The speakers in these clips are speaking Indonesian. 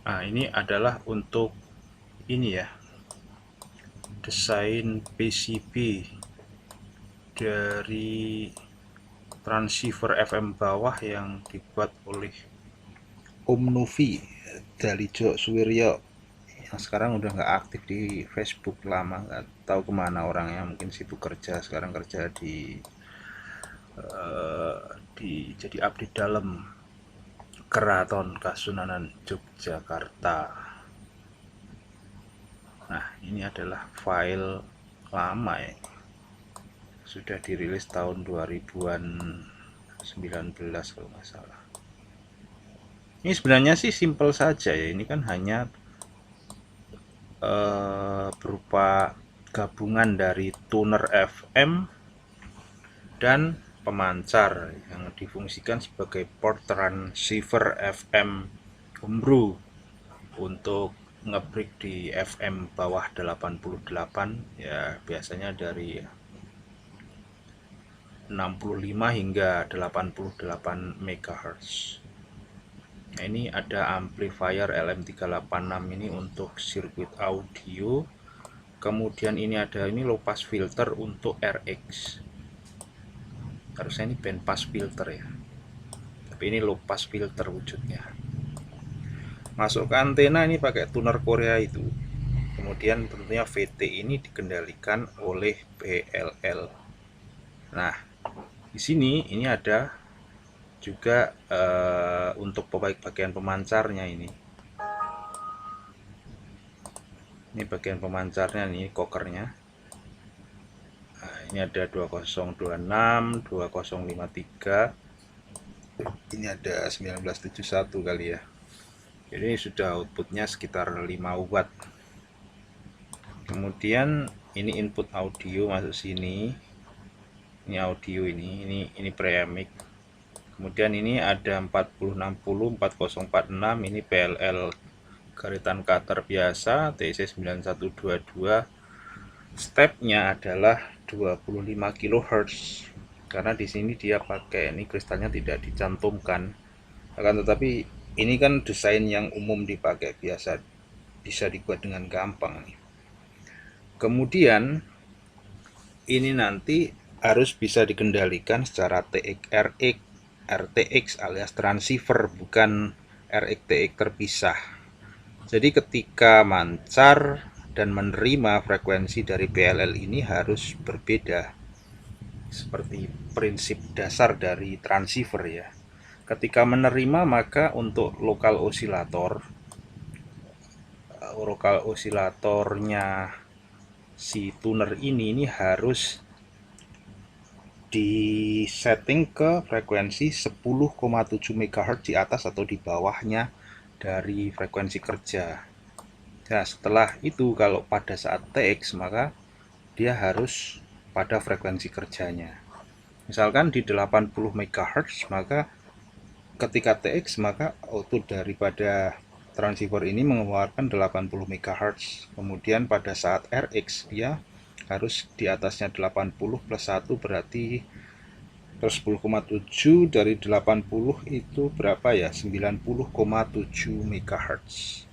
Nah, ini adalah untuk ini ya, desain PCB dari transceiver FM bawah yang dibuat oleh Om Novi Dalijo Suwiryo, yang sekarang udah nggak aktif di Facebook, lama nggak tahu kemana orangnya, mungkin sibuk kerja, sekarang kerja jadi abdi dalam Keraton Kasunanan Yogyakarta. Nah, ini adalah file lama ya, sudah dirilis tahun 2019 kalau nggak salah. Ini sebenarnya sih simple saja ya, ini kan hanya berupa gabungan dari tuner FM dan pemancar yang difungsikan sebagai port transceiver FM homebrew untuk ngebreak di FM bawah 88 ya, biasanya dari 65 hingga 88 MHz. Nah, ini ada amplifier LM386 ini untuk sirkuit audio. Kemudian ini ada low pass filter untuk RX. Harusnya ini band pass filter ya, tapi ini low pass filter wujudnya. Masuk ke antena ini pakai tuner Korea itu. Kemudian tentunya VT ini dikendalikan oleh PLL. Nah, di sini ini ada juga untuk bagian pemancarnya ini. Ini bagian pemancarnya nih, kokernya. Nah, ini ada 2026, 2053. Ini ada 1971 kali ya. Jadi sudah outputnya sekitar 5 watt. Kemudian ini input audio masuk sini. Ini audio ini preamik. Kemudian ini ada 4060, 4046, ini PLL garitan cutter biasa TC 9122. Stepnya adalah 25 kHz. Karena di sini dia pakai ini kristalnya tidak dicantumkan. Akan tetapi ini kan desain yang umum dipakai, biasa bisa dibuat dengan gampang nih. Kemudian ini nanti harus bisa dikendalikan secara TX RTX alias transceiver, bukan RX-TX terpisah. Jadi ketika mancar dan menerima frekuensi dari PLL ini harus berbeda, seperti prinsip dasar dari transceiver ya. Ketika menerima maka untuk lokal osilatornya si tuner ini harus di setting ke frekuensi 10,7 MHz di atas atau di bawahnya dari frekuensi kerja. Nah, setelah itu kalau pada saat TX maka dia harus pada frekuensi kerjanya. Misalkan di 80 MHz, maka ketika TX maka output daripada transceiver ini mengeluarkan 80 MHz. Kemudian pada saat RX dia harus di atasnya 80 plus 1 berarti terus 10,7 dari 80 itu berapa ya? 90,7 MHz.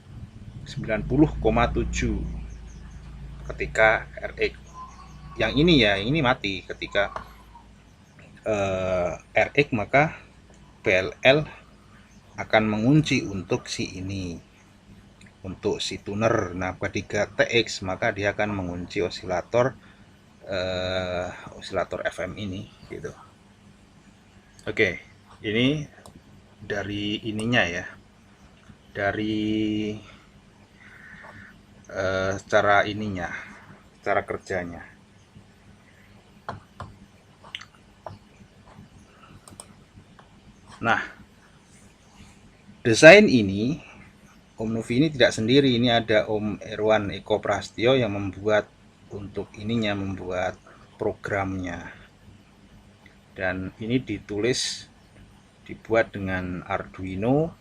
90,7 ketika RX. Yang ini ya, ini mati ketika RX, maka PLL akan mengunci untuk si ini, untuk si tuner. Nah, ketika TX maka dia akan mengunci osilator FM ini gitu. Oke, ini dari ininya ya, dari cara ininya, cara kerjanya. Nah, desain ini Om Novi ini tidak sendiri, ini ada Om Irwan Eko Prastio yang membuat untuk ininya, membuat programnya. Dan ini dibuat dengan Arduino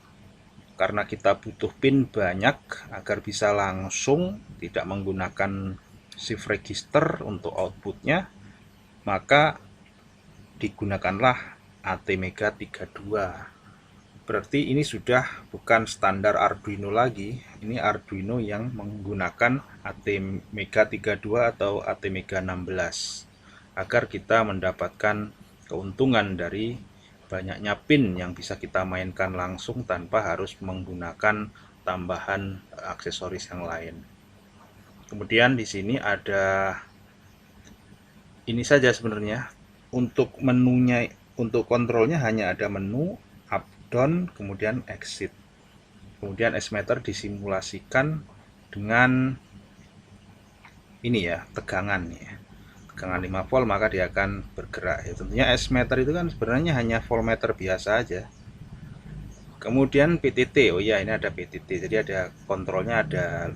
karena kita butuh pin banyak agar bisa langsung, tidak menggunakan shift register untuk outputnya, maka digunakanlah ATmega 32. berarti ini sudah bukan standar Arduino lagi, ini Arduino yang menggunakan ATmega 32 atau ATmega 16 agar kita mendapatkan keuntungan dari banyaknya pin yang bisa kita mainkan langsung tanpa harus menggunakan tambahan aksesoris yang lain. Kemudian di sini ada ini saja sebenarnya. Untuk menunya, untuk kontrolnya hanya ada menu, up, down, kemudian exit. Kemudian S-meter disimulasikan dengan ini ya, tegangan ya. Tegangan 5 volt maka dia akan bergerak. Ya, tentunya S-meter itu kan sebenarnya hanya voltmeter biasa aja. Kemudian PTT, oh ya ini ada PTT. Jadi ada kontrolnya ada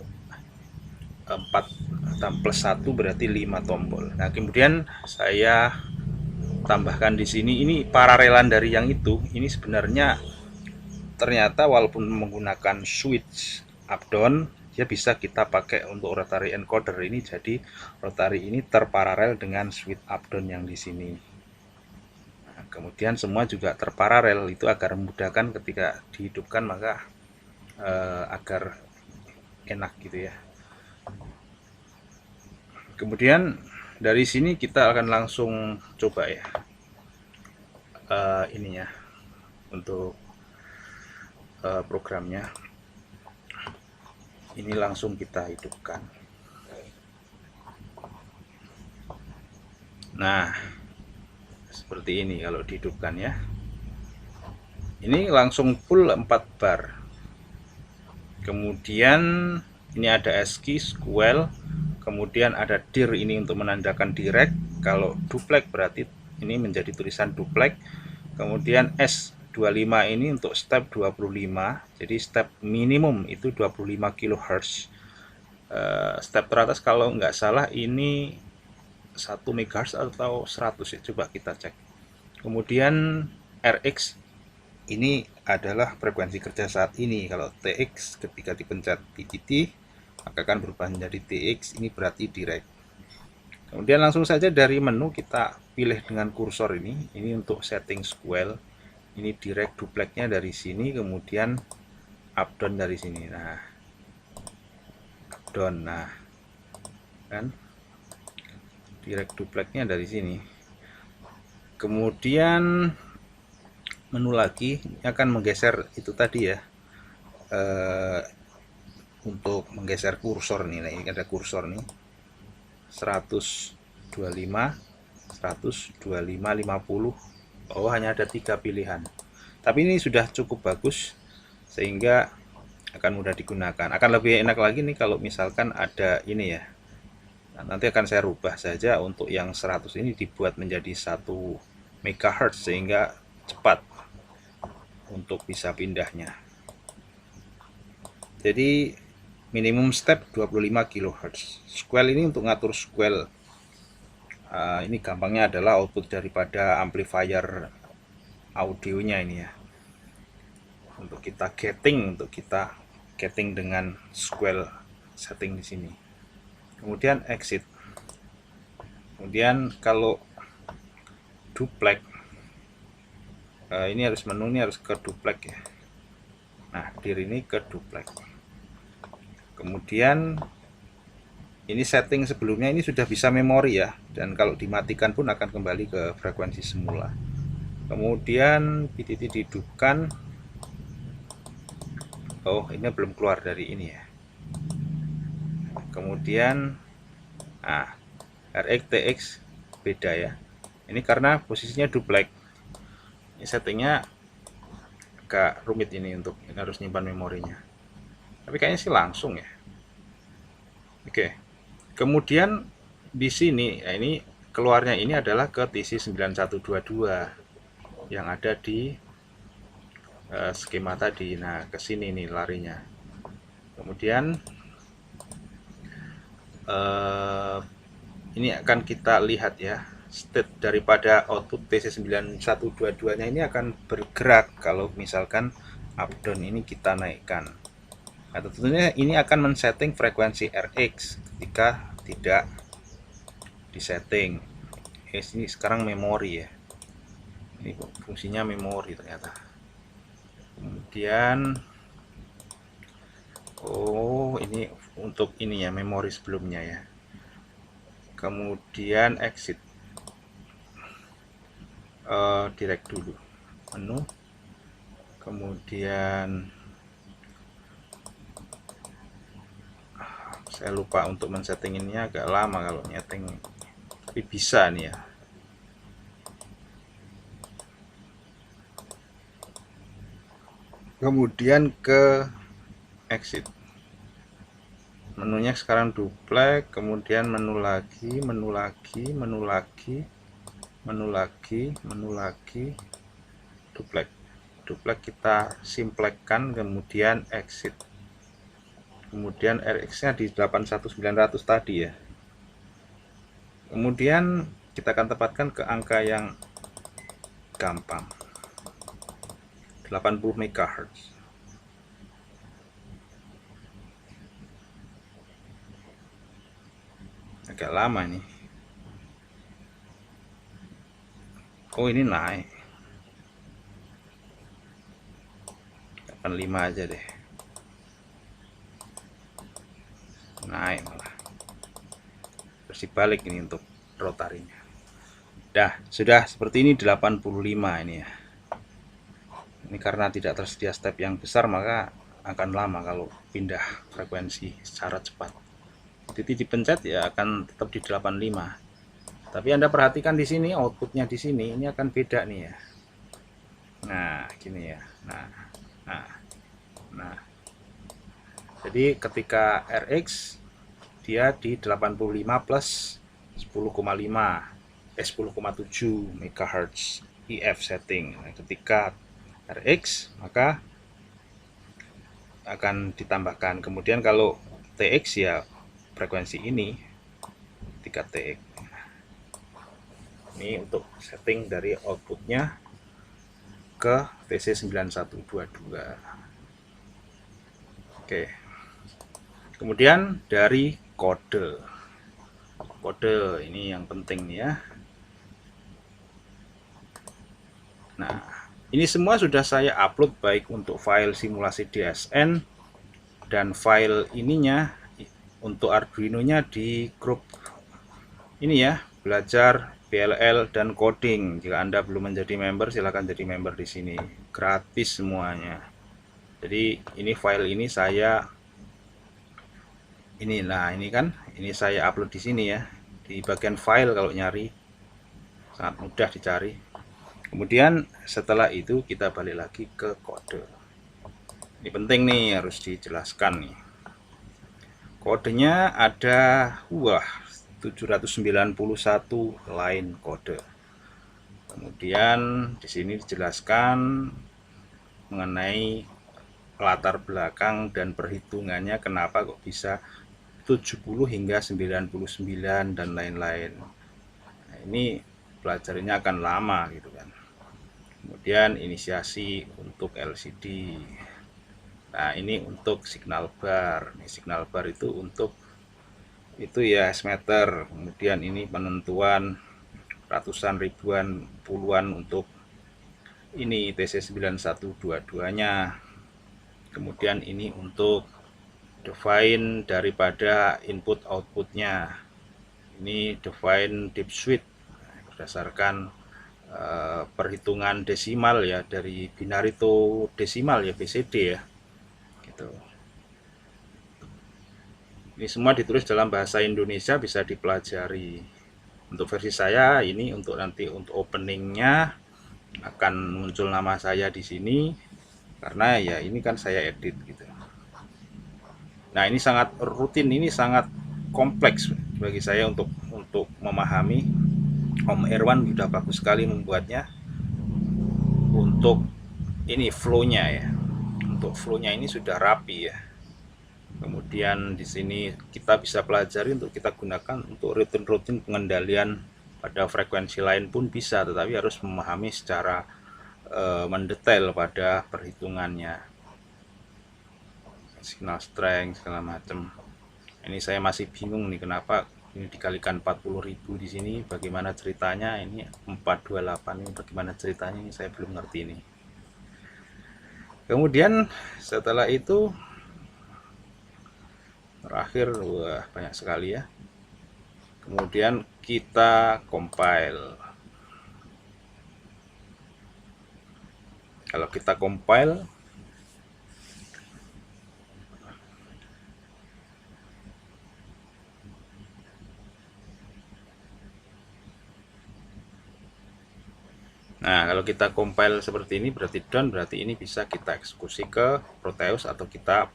4 plus 1 berarti 5 tombol. Nah, kemudian saya tambahkan di sini, ini paralelan dari yang itu. Ini sebenarnya ternyata walaupun menggunakan switch up down, dia bisa kita pakai untuk rotary encoder ini. Jadi rotary ini terparalel dengan switch up down yang di sini. Nah, kemudian semua juga terparalel, itu agar memudahkan ketika dihidupkan, maka agar enak gitu ya. Kemudian dari sini kita akan langsung coba ya ininya untuk programnya. Ini langsung kita hidupkan. Nah, seperti ini kalau dihidupkan ya. Ini langsung full 4 bar. Kemudian ini ada ASCII, square, kemudian ada dir ini untuk menandakan direct. Kalau duplex berarti ini menjadi tulisan duplex. Kemudian S25 ini untuk step 25. Jadi step minimum itu 25 kHz. Step teratas kalau nggak salah ini 1 MHz atau 100 ya. Coba kita cek. Kemudian RX ini adalah frekuensi kerja saat ini. Kalau TX ketika dipencet PTT maka akan berubah menjadi TX, ini berarti direct. Kemudian langsung saja dari menu kita pilih dengan kursor ini untuk setting square. Ini direct duplexnya dari sini, kemudian up down dari sini. Nah, up down, nah kan direct duplexnya dari sini. Kemudian menu lagi akan menggeser itu tadi ya, untuk menggeser kursor nih. Nah, ini ada kursor nih 125 125 50. Oh, hanya ada 3 pilihan, tapi ini sudah cukup bagus sehingga akan mudah digunakan. Akan lebih enak lagi nih kalau misalkan ada ini ya. Nah, nanti akan saya rubah saja untuk yang 100 ini dibuat menjadi 1 MHz sehingga cepat untuk bisa pindahnya. Jadi minimum step 25 kHz. Square ini untuk ngatur square. Ini gampangnya adalah output daripada amplifier audionya ini ya. Untuk kita getting dengan square setting di sini. Kemudian exit. Kemudian kalau duplex, ini harus menu ini harus ke duplex ya. Nah, dir ini ke duplex. Kemudian ini setting sebelumnya ini sudah bisa memori ya, dan kalau dimatikan pun akan kembali ke frekuensi semula. Kemudian PTT dihidupkan. Oh, ini belum keluar dari ini ya. Kemudian RX TX beda ya. Ini karena posisinya duplex. Ini settingnya agak rumit ini, untuk ini harus nyimpan memorinya. Tapi kayaknya sih langsung ya. Oke. Kemudian di sini, ya ini keluarnya ini adalah ke TC9122 yang ada di skema tadi. Nah, ke sini nih larinya. Kemudian ini akan kita lihat ya, state daripada output TC9122 nya ini akan bergerak kalau misalkan up down ini kita naikkan. Nah, tentunya ini akan men-setting frekuensi RX ketika tidak disetting. Ini sekarang memori ya. Ini fungsinya memori ternyata. Kemudian ini untuk ini ya, memori sebelumnya ya. Kemudian exit, direct dulu menu, kemudian saya lupa untuk men-settinginnya, agak lama kalau nyeting, tapi bisa nih ya. Kemudian ke exit, menunya sekarang duplex, kemudian menu lagi, menu lagi, menu lagi, menu lagi, menu lagi, duplex. Duplex kita simplekkan, kemudian exit, kemudian RX nya di 81900 tadi ya. Kemudian kita akan tempatkan ke angka yang gampang, 80 MHz. Agak lama nih. Oh, ini naik 85 aja deh, naik malah. Terus dibalik ini untuk rotarinya. Sudah seperti ini 85 ini ya. Ini karena tidak tersedia step yang besar, maka akan lama kalau pindah frekuensi secara cepat. Titik dipencet ya akan tetap di 85. Tapi Anda perhatikan di sini, outputnya di sini ini akan beda nih ya. Nah, gini ya. Nah. Jadi ketika RX dia di 85 plus 10,5 10,7 MHz IF setting. Nah, ketika RX maka akan ditambahkan. Kemudian kalau TX ya frekuensi ini 3TX. Ini untuk setting dari outputnya ke TC9122. Oke. Kemudian dari kode ini yang penting nih ya. Nah, ini semua sudah saya upload baik untuk file simulasi DSN dan file ininya untuk Arduino-nya di grup ini ya, belajar PLL dan coding. Jika Anda belum menjadi member, silahkan jadi member di sini, gratis semuanya. Jadi ini file ini saya ini saya upload di sini ya, di bagian file. Kalau nyari sangat mudah dicari. Kemudian setelah itu kita balik lagi ke kode. Ini penting nih, harus dijelaskan nih. Kodenya ada 791 line kode. Kemudian di sini dijelaskan mengenai latar belakang dan perhitungannya, kenapa kok bisa 70 hingga 99 dan lain-lain. Nah, ini pelajarannya akan lama gitu kan. Kemudian inisiasi untuk LCD. Nah, ini untuk signal bar. Ini signal bar itu untuk itu ya, S-meter. Kemudian ini penentuan ratusan, ribuan, puluhan untuk ini TC9122-nya. Kemudian ini untuk define daripada input outputnya. Ini define deep switch berdasarkan perhitungan desimal ya, dari binary to desimal ya, BCD ya gitu. Ini semua ditulis dalam bahasa Indonesia, bisa dipelajari. Untuk versi saya ini untuk nanti untuk openingnya akan muncul nama saya di sini karena ya ini kan saya edit gitu. Nah, ini sangat rutin, ini sangat kompleks bagi saya untuk memahami. Om Irwan sudah bagus sekali membuatnya. Untuk ini flow-nya ya, untuk flow-nya ini sudah rapi ya. Kemudian di sini kita bisa pelajari untuk kita gunakan untuk rutin pengendalian pada frekuensi lain pun bisa, tetapi harus memahami secara mendetail pada perhitungannya, signal strength segala macam. Ini saya masih bingung nih, kenapa ini dikalikan 40.000 di sini, bagaimana ceritanya. Ini 428 ini bagaimana ceritanya, ini saya belum ngerti ini. Kemudian setelah itu terakhir, wah banyak sekali ya. Kemudian kita compile. Kalau kita compile, nah kalau kita compile seperti ini berarti done, berarti ini bisa kita eksekusi ke Proteus atau kita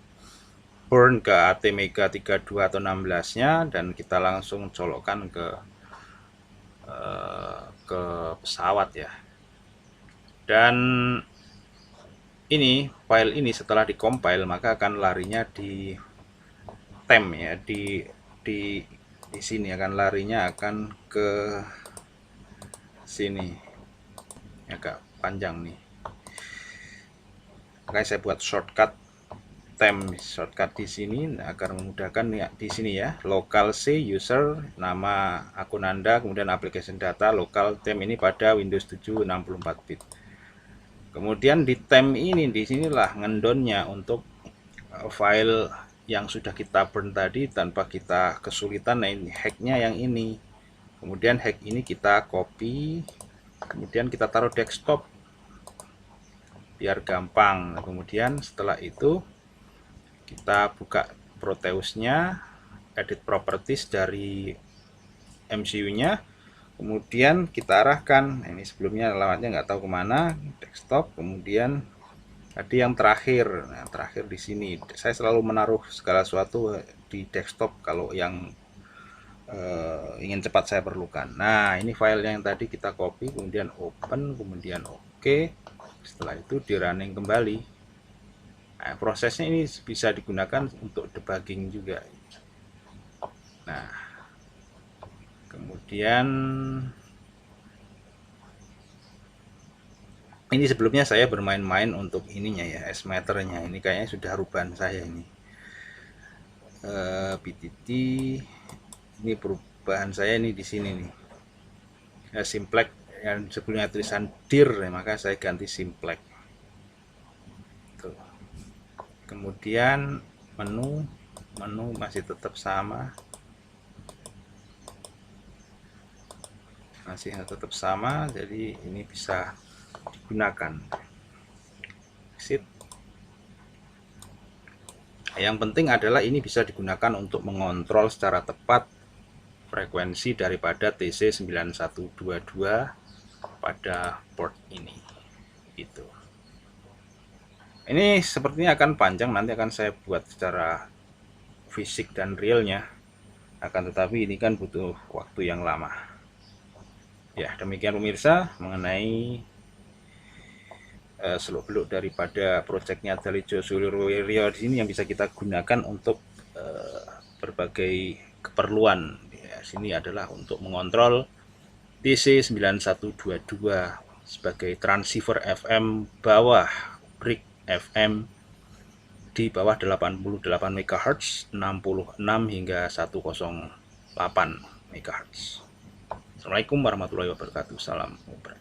burn ke ATmega 32 atau 16 nya dan kita langsung colokkan ke pesawat ya. Dan ini file ini setelah dikompil maka akan larinya di temp ya, di sini akan larinya akan ke sini. Agak panjang nih, makanya saya buat shortcut temp, shortcut di sini agar memudahkan ya, di sini ya, local C user, nama akun Anda, kemudian application data, local temp ini pada Windows 7 64 bit. Kemudian di temp ini, di sinilah ngendonnya untuk file yang sudah kita burn tadi tanpa kita kesulitan. Nah ini hacknya yang ini. Kemudian hack ini kita copy, kemudian kita taruh desktop biar gampang. Nah, kemudian setelah itu kita buka Proteusnya, edit properties dari MCU-nya, kemudian kita arahkan. Nah, ini sebelumnya alamatnya nggak tahu kemana, desktop, kemudian tadi yang terakhir. Nah, terakhir di sini. Saya selalu menaruh segala sesuatu di desktop kalau yang ingin cepat saya perlukan. Nah, ini file yang tadi kita copy, kemudian open, kemudian OK. Setelah itu di running kembali. Nah, prosesnya ini bisa digunakan untuk debugging juga. Nah, kemudian ini sebelumnya saya bermain-main untuk ininya ya, S-meternya. Ini kayaknya sudah ruban saya ini. PTT ini perubahan saya ini di sini nih. Simplex yang sebelumnya tulisan dir, maka saya ganti Simplex. Tuh. Kemudian menu masih tetap sama, jadi ini bisa digunakan. Exit. Yang penting adalah ini bisa digunakan untuk mengontrol secara tepat frekuensi daripada TC9122 pada port ini. Gitu. Ini sepertinya akan panjang, nanti akan saya buat secara fisik dan realnya. Akan tetapi ini kan butuh waktu yang lama. Ya, demikian pemirsa mengenai seluk-beluk daripada proyeknya Dalijo Sulirio di sini yang bisa kita gunakan untuk berbagai keperluan. Ya, sini adalah untuk mengontrol TC9122 sebagai transceiver FM bawah brick FM di bawah 88 MHz, 66 hingga 108 MHz. Assalamualaikum warahmatullahi wabarakatuh. Salam ngobrol.